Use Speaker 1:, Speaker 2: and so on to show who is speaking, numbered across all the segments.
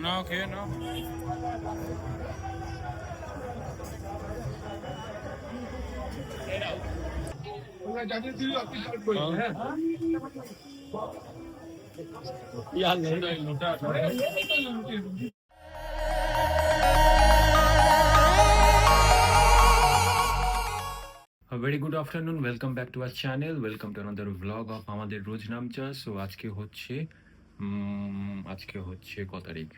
Speaker 1: No, okay, no.
Speaker 2: A very good afternoon. Welcome back to our channel. Welcome to another vlog of আমাদের রোজ নামচা। So আজকে হচ্ছে কত তারিখ?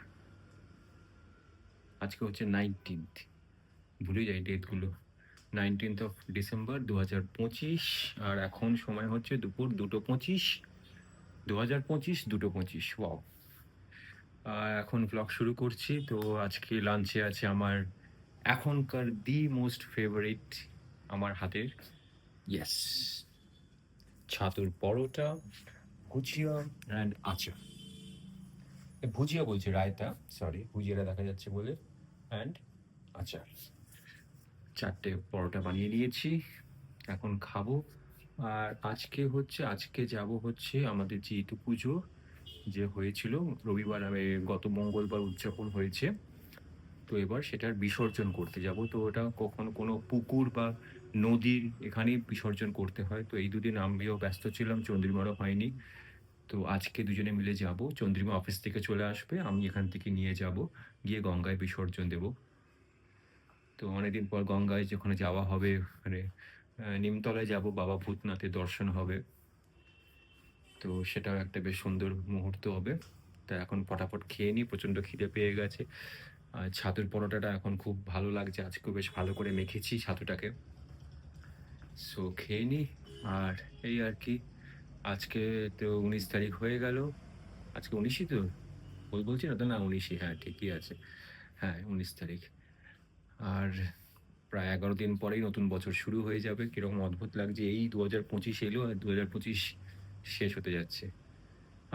Speaker 2: আজকে হচ্ছে 19th, ভুলে যাই ডেটগুলো। 19th অফ ডিসেম্বর 2025, আর এখন সময় হচ্ছে দুপুর 2:25, 2025 2:25। ওয়াও। এখন ব্লগ শুরু করছি। তো আজকে লাঞ্চে আছে আমার এখনকার দি মোস্ট ফেভারিট আমার হাতের, ইয়েস, ছাতুর পরোটা, ভুজিয়া অ্যান্ড আচার। ভুজিয়া বলছি, রায়তা, সরি, ভুজিয়াটা দেখা যাচ্ছে বলে, অ্যান্ড আচার। 4টে পরোটা বানিয়ে নিয়েছি, এখন খাবো। আর আজকে যাব হচ্ছে আমাদের যে ইতু পুজো যে হয়েছিল রবিবার, গত মঙ্গলবার উদযাপন হয়েছে, তো এবার সেটার বিসর্জন করতে যাব। তো ওটা কখনো কোনো পুকুর বা নদীর এখানেই বিসর্জন করতে হয়। তো এই দুদিন আমিও ব্যস্ত ছিলাম, চন্দ্রিমারও হয়নি। তো আজকে দুজনে মিলে যাব। চন্দ্রিমা অফিস থেকে চলে আসবে, আমি এখান থেকে নিয়ে যাব, গিয়ে গঙ্গায় বিসর্জন দেব। তো অনেকদিন পর গঙ্গায় যখন যাওয়া হবে, মানে নিমতলায় যাব, বাবা ভূতনাথের দর্শন হবে। তো সেটাও একটা বেশ সুন্দর মুহূর্ত হবে। তা এখন ফটাফট খেয়ে নিই, প্রচণ্ড খিদে পেয়ে গেছে। আর ছাতুর পরোটাটা এখন খুব ভালো লাগছে, আজকেও বেশ ভালো করে মেখেছি ছাতুটাকে। সো খেয়ে নিই। আর এই আর কি, আজকে তো 19 তারিখ হয়ে গেল। আজকে 19ই তো বলছি না তো, না 19ই, হ্যাঁ ঠিকই আছে, হ্যাঁ 19 তারিখ। আর প্রায় 11 দিন পরেই নতুন বছর শুরু হয়ে যাবে। কীরকম অদ্ভুত লাগছে, এই 2025 এলো আর 2025 শেষ হতে যাচ্ছে।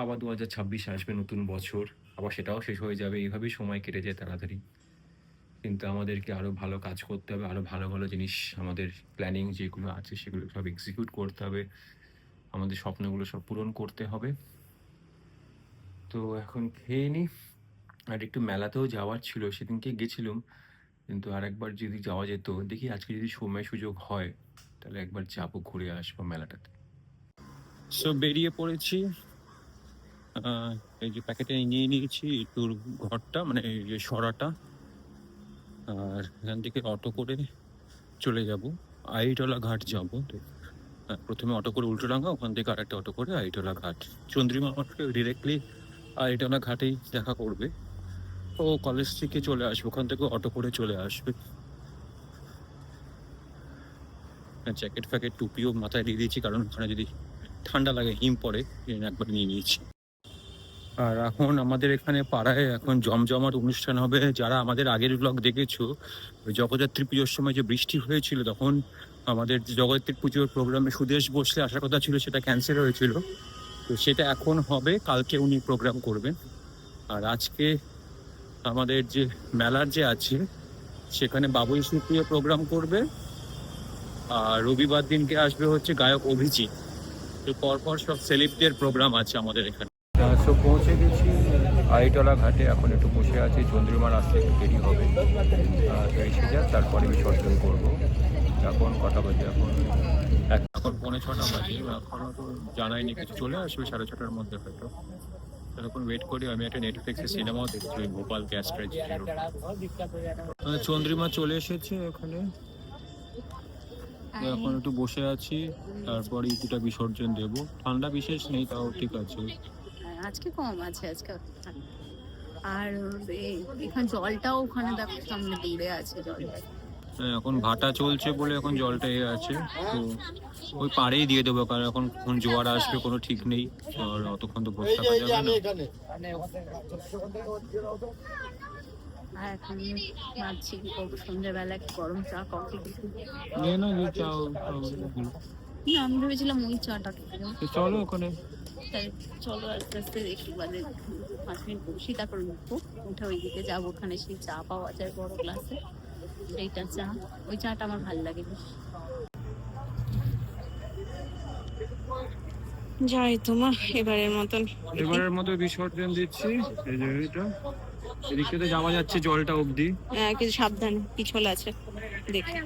Speaker 2: আবার 2026 আসবে, নতুন বছর, আবার সেটাও শেষ হয়ে যাবে। এইভাবেই সময় কেটে যায় তাড়াতাড়ি। কিন্তু আমাদেরকে আরও ভালো কাজ করতে হবে, আরও ভালো ভালো জিনিস, আমাদের প্ল্যানিং যেগুলো আছে সেগুলো সব এক্সিকিউট করতে হবে, আমাদের স্বপ্নগুলো সব পূরণ করতে হবে। তো এখন খেয়ে নিই। আর একটু মেলাতেও যাওয়ার ছিল, সেদিনকে গেছিলাম, কিন্তু আর একবার যদি যাওয়া যেত, দেখি আজকে যদি সময় সুযোগ হয় তাহলে একবার যাবো, ঘুরে আসবো মেলাটাতে। সো বেরিয়ে পড়েছি। এই যে প্যাকেটে নিয়ে নিয়েছি তোর ঘরটা, মানে এই যে সরাটা। আর এখান থেকে অটো করে চলে যাব, আইটলা ঘাট যাব। তো প্রথমে অটো করে উল্টোডাঙ্গা, ওখান থেকে আরেকটা অটো করে আইটলা ঘাট। চন্দ্রিমা আমাকে ডিরেক্টলি আইটলা ঘাটেই দেখা করবে। ও কলেজ থেকে চলে আসবে, ওখান থেকে অটো করে চলে আসবে। জ্যাকেট ফ্যাকেট টুপিও মাথায় দিয়ে দিয়েছি, কারণ ওখানে যদি ঠান্ডা লাগে, হিম পড়ে, একবার নিয়ে নিয়েছি। আর এখন আমাদের এখানে পাড়ায় এখন জমজমাট অনুষ্ঠান হবে। যারা আমাদের আগের ব্লগ দেখেছো, ওই জগদ্ধাত্রী পুজোর সময় যে বৃষ্টি হয়েছিল, তখন আমাদের জগদ্ধাত্রী পুজোর প্রোগ্রামে সুদেশ বসলে আসার কথা ছিল, সেটা ক্যান্সেল হয়েছিল। তো সেটা এখন হবে, কালকে উনি প্রোগ্রাম করবেন। আর আজকে আমাদের যে মেলার যে আছে, সেখানে বাবুই সুপ্রিয় প্রোগ্রাম করবে। আর রবিবার দিনকে আসবে হচ্ছে গায়ক অভিজিৎ। তো পরপর সব সেলিব্রিটির প্রোগ্রাম আছে আমাদের এখানে। সো পৌঁছে গেছি আইটলা ঘাটে, এখন একটু বসে আছি, চন্দ্রিমার আসতে একটু দেরি হবে। তো এসে যাক, তারপরে বিসর্জন করবো। এখন কটা বাজে? এখন 5:45 বাজে, এখনও তো জানাইনি কিছু, চলে আসবে 6:30টার মধ্যে হয়তো। তখন ওয়েট করি। আমি একটা নেটফ্লিক্সে সিনেমাও দেখছি, ওই ভোপাল গ্যাস ট্র্যাজেডি। চন্দ্রিমা চলে এসেছে এখানে, এখন একটু বসে আছি, তারপরে ইটুটা বিসর্জন দেব। ঠান্ডা বিশেষ নেই, তাও ঠিক আছে,
Speaker 3: আজকে কম আছে আজকে। আর এখানে জলটাও ওখানে দেখো সামনে দূরে আছে জল।
Speaker 2: এখন ভাটা চলছে বলে এখন জলটা আছে, তো ওই পাড়েই দিয়ে দেবো, কারণ এখন কোন জোয়ার আসবে কোনো ঠিক নেই, আর অতক্ষণ তো বসে থাকা যাবে না।
Speaker 3: আর এখন ভাবছি সন্ধ্যেবেলা গরম চা কফি
Speaker 2: না চা,
Speaker 3: আমি ভেবেছিলাম ওই চাটা
Speaker 2: চলো ওখানে।
Speaker 3: চলো আস্তে আস্তে একটু বাদে 5 মিনিট বসি, তারপর উঠবো, উঠে ওইদিকে যাবো, ওখানে সেই চা পাওয়া যায় বড় গ্লাসে, সেইটা চা, ওই চাটা আমার ভালো লাগে বেশ। যাই তোমা, এবারের মতো বিসর্জন দিচ্ছি। এই যে এটা
Speaker 2: এদিক থেকে যাওয়া যাচ্ছে জলটা অবধি।
Speaker 3: হ্যাঁ, কিন্তু সাবধান, পিছল আছে দেখে।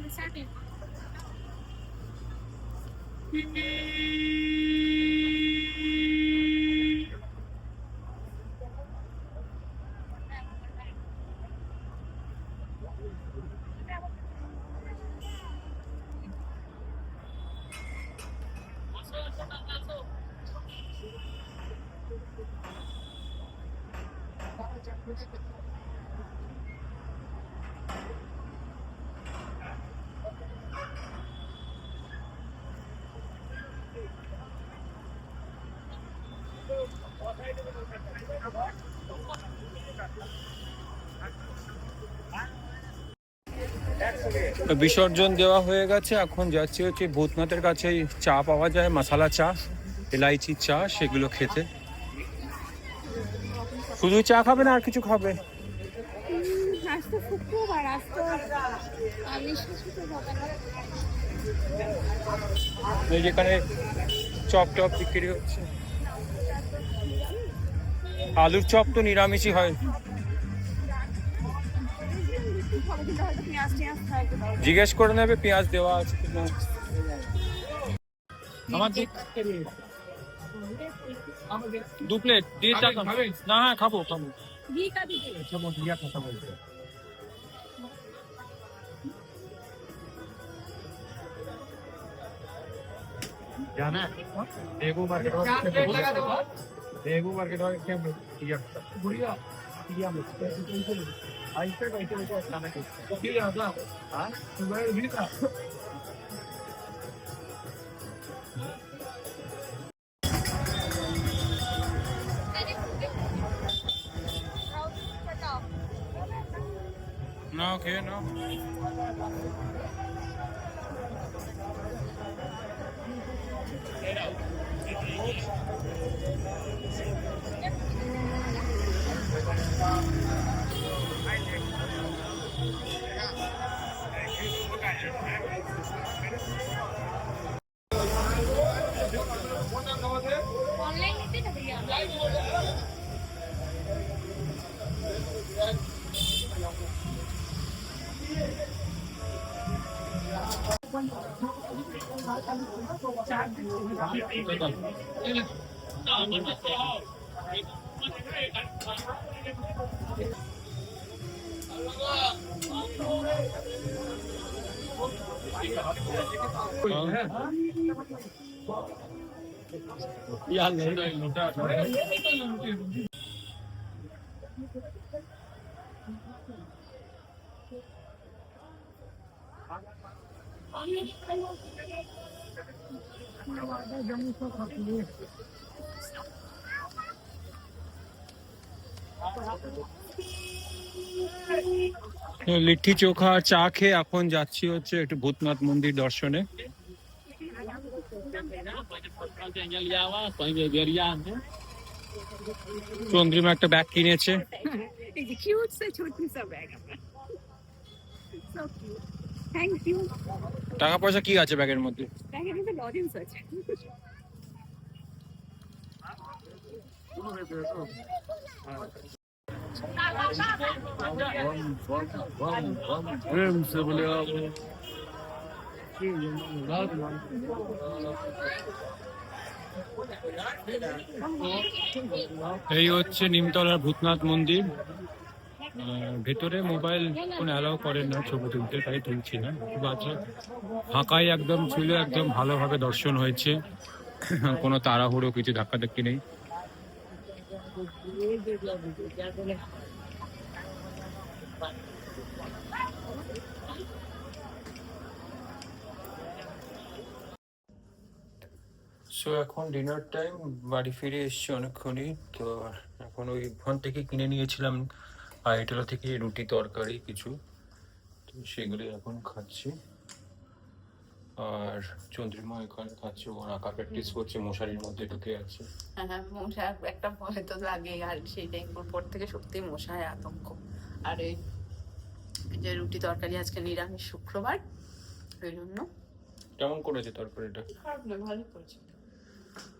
Speaker 2: বিসর্জন দেওয়া হয়ে গেছে, এখন যাচ্ছি হচ্ছে ভূতনাথের কাছে। চা পাওয়া যায়, মশালা চা, এলাইচি চা, সেগুলো খেতে। শুধু চা খাবে না আর কিছু খাবে? এই যেখানে চপ টপ বিক্রি হচ্ছে। আলুর চপ তো নিরামিষই হয়। জিজ্ঞেস করে নেবে পেঁয়াজ দেওয়া আছে কিনা। আমার দু প্লেট দিয়ে চা খাবে না? হ্যাঁ খাবো খাবো। जाना है देगू मार्केट देगू मार्केट क्या बढ़िया बढ़िया आई पे बैठे बैठे खाना क्या आता हां सुबह भी था। ना ओके ना লিট্টি চোখা চা খেয়ে এখন যাচ্ছি হচ্ছে একটু ভূতনাথ মন্দির দর্শনে। চন্দ্রিমা একটা ব্যাগ কিনেছে। টাকা পয়সা কি আছে ব্যাগের মধ্যে? এই হচ্ছে নিমতলার ভূতনাথ মন্দির। ভেতরে মোবাইল ফোন অ্যালাউ করেন না ছবি তুলতে, তাই তুলছি না। ফাঁকাই একদম ছিল, একদম ভালোভাবে দর্শন হয়েছে, কোনো তাড়াহুড়ো কিছু ধাক্কাধাক্কি নেই। সো এখন ডিনার টাইম, বাড়ি ফিরে এসছি অনেকক্ষণই। তো এখন ওইখান থেকে কিনে নিয়েছিলাম আইটেলা থেকে রুটি তরকারি কিছু, তো সেগুলি এখন খাচ্ছি। আর চন্দ্রিমা এখানে খাচ্ছে, ও আঁকা প্র্যাকটিস করছে, মশারির মধ্যে ঢুকে আছে।
Speaker 3: হ্যাঁ, মশা একটা ভয় তো লাগে, আর সেই টাইমের পর থেকে সত্যি মশায় আতঙ্ক। আর এই যে রুটি তরকারি আজকে নিরামিষ শুক্রবার, ওই জন্য।
Speaker 2: কেমন করেছে তরকারিটা?
Speaker 3: খারাপ না, ভালো করেছে।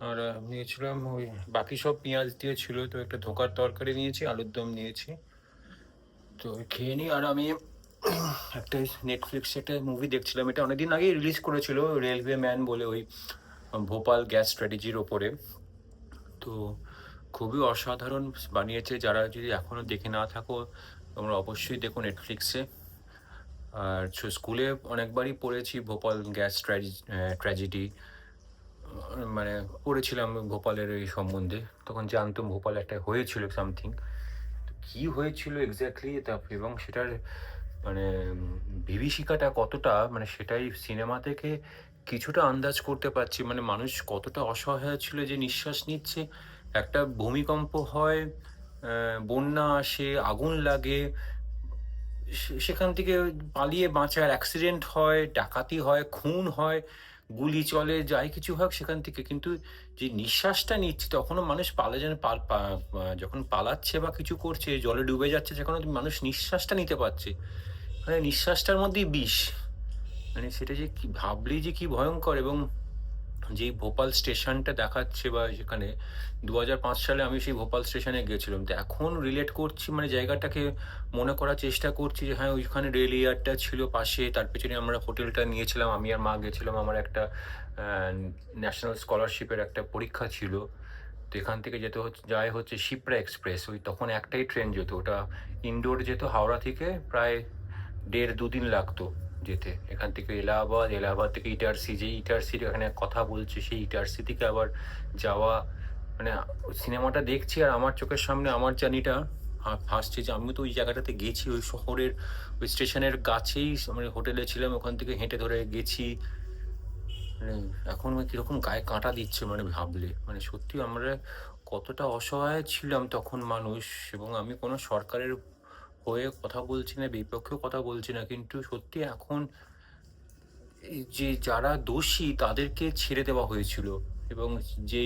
Speaker 2: আর নিয়েছিলাম ওই বাকি সব পেঁয়াজ দিয়ে ছিল, তো একটা ধোকার তরকারি নিয়েছি, আলুর দম নিয়েছি, তো খেয়ে নিই। আর আমি একটা নেটফ্লিক্সে একটা মুভি দেখছিলাম, এটা অনেকদিন আগেই রিলিজ করেছিল, রেলওয়ে ম্যান বলে, ওই ভোপাল গ্যাস স্ট্র্যাটেজির ওপরে। তো খুবই অসাধারণ বানিয়েছে। যারা যদি এখনও দেখে না থাকো তোমরা অবশ্যই দেখো নেটফ্লিক্সে। আর স্কুলে অনেকবারই পড়েছি ভোপাল গ্যাস ট্র্যাজেডি, মানে পড়েছিলাম ভোপালের এই সম্বন্ধে, তখন জানতাম ভোপালে একটা হয়েছিল সামথিং। কি হয়েছিল এক্স্যাক্টলি তা, এবং সেটার মানে বিভীষিকাটা কতটা, মানে সেটাই সিনেমা থেকে কিছুটা আন্দাজ করতে পারছি। মানে মানুষ কতটা অসহায় ছিল, যে নিঃশ্বাস নিচ্ছে, একটা ভূমিকম্প হয়, বন্যা আসে, আগুন লাগে, সেখান থেকে পালিয়ে বাঁচার, অ্যাক্সিডেন্ট হয়, ডাকাতি হয়, খুন হয়, গুলি চলে, যাই কিছু হোক সেখান থেকে। কিন্তু যে নিঃশ্বাসটা নিচ্ছে তখনও মানুষ যখন পালাচ্ছে বা কিছু করছে, জলে ডুবে যাচ্ছে, সেখানে মানুষ নিঃশ্বাসটা নিতে পারছে। মানে নিঃশ্বাসটার মধ্যেই বিষ। মানে সেটা যে কি ভাবলেই যে কি ভয়ঙ্কর। এবং যেই ভোপাল স্টেশনটা দেখাচ্ছে, বা সেখানে 2005 সালে আমি সেই ভোপাল স্টেশনে গেছিলাম। তো এখন রিলেট করছি, মানে জায়গাটাকে মনে করার চেষ্টা করছি যে হ্যাঁ, ওইখানে রেল ইয়ারটা ছিল পাশে, তার পেছনে আমরা হোটেলটা নিয়েছিলাম, আমি আর মা গেছিলাম। আমার একটা ন্যাশনাল স্কলারশিপের একটা পরীক্ষা ছিল। তো এখান থেকে যায় হচ্ছে শিপ্রা এক্সপ্রেস, ওই তখন একটাই ট্রেন যেত, ওটা ইন্দোর যেত হাওড়া থেকে, প্রায় 1.5-2 দিন লাগতো যেতে। এখান থেকে এলাহাবাদ, এলাহাবাদ থেকে ইটারসি, যে ইটারসির এখানে কথা বলছে, সেই ইটারসি থেকে আবার যাওয়া। মানে সিনেমাটা দেখছি আর আমার চোখের সামনে আমার জার্নিটা ভাসছে, যে আমি তো ওই জায়গাটাতে গেছি, ওই শহরের ওই স্টেশনের কাছেই মানে হোটেলে ছিলাম, ওখান থেকে হেঁটে ধরে গেছি। মানে এখন কিরকম গায়ে কাঁটা দিচ্ছে, মানে ভাবলে। মানে সত্যি আমরা কতটা অসহায় ছিলাম তখন মানুষ। এবং আমি কোনো সরকারের হয়ে কথা বলছি না, বিপক্ষেও কথা বলছি না, কিন্তু সত্যি এখন এই যে যারা দোষী তাদেরকে ছেড়ে দেওয়া হয়েছিল। এবং যে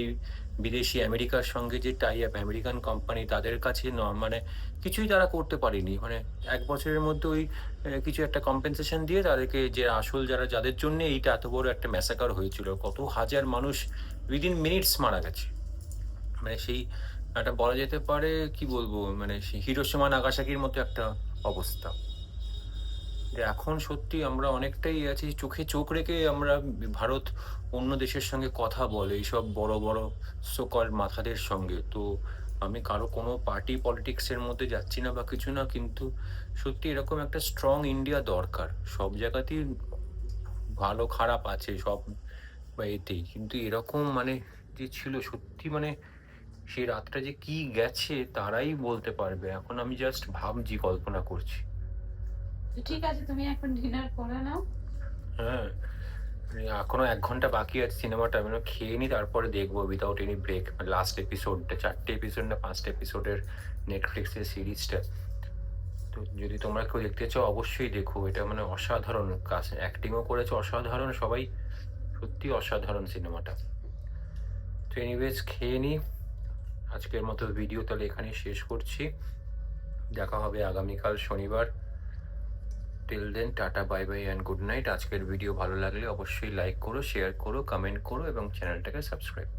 Speaker 2: বিদেশি আমেরিকার সঙ্গে যে টাই আপ, আমেরিকান কোম্পানি, তাদের কাছে মানে কিছুই তারা করতে পারেনি। মানে 1 বছরের মধ্যে ওই কিছু একটা কম্পেনসেশন দিয়ে তাদেরকে, যে আসল যাদের জন্য এইটা এত বড় একটা ম্যাসাকার হয়েছিল, কত হাজার মানুষ উইদিন মিনিটস মারা গেছে। মানে সেই একটা বলা যেতে পারে, কি বলবো, মানে সেই হিরোশিমা নাগাসাকির মতো একটা অবস্থা। যে এখন সত্যি আমরা অনেকটাই আছি, চোখে চোখ রেখে আমরা ভারত অন্য দেশের সঙ্গে কথা বলে, এইসব বড় বড় সোকল মাথাদের সঙ্গে। তো আমি কারো কোনো পার্টি পলিটিক্সের মধ্যে যাচ্ছি না বা কিছু না, কিন্তু সত্যি এরকম একটা স্ট্রং ইন্ডিয়া দরকার। সব জায়গাতেই ভালো খারাপ আছে সব বা এতেই, কিন্তু এরকম মানে যে ছিল সত্যি, মানে সেই রাতটা যে কি গেছে তারাই বলতে পারবে। এখন আমি জাস্ট ভাবছি, কল্পনা করছি।
Speaker 1: তো ঠিক আছে, তুমি এখন ডিনার করে নাও।
Speaker 2: হ্যাঁ, এখনো 1 ঘন্টা বাকি আছে সিনেমাটা, আমি খেয়ে নিই, তারপরে দেখবো উইদাউট এনি ব্রেক। লাস্ট এপিসোডটা 4টে এপিসোড না 5টে এপিসোডের নেটফ্লিক্সের সিরিজটা। তো যদি তোমরা কেউ দেখতে চাও অবশ্যই দেখো, এটা মানে অসাধারণ কাজ, অ্যাক্টিংও করেছে অসাধারণ সবাই, সত্যি অসাধারণ সিনেমাটা। তো এনিওয়েজ খেয়ে নিই, আজকের মতো ভিডিও তাহলে এখানেই শেষ করছি। দেখা হবে আগামীকাল শনিবার। Till then tata, bye bye and good night. আজকের ভিডিও ভালো লাগলে অবশ্যই লাইক করো, শেয়ার করো, কমেন্ট করো এবং চ্যানেলটাকে সাবস্ক্রাইব করো।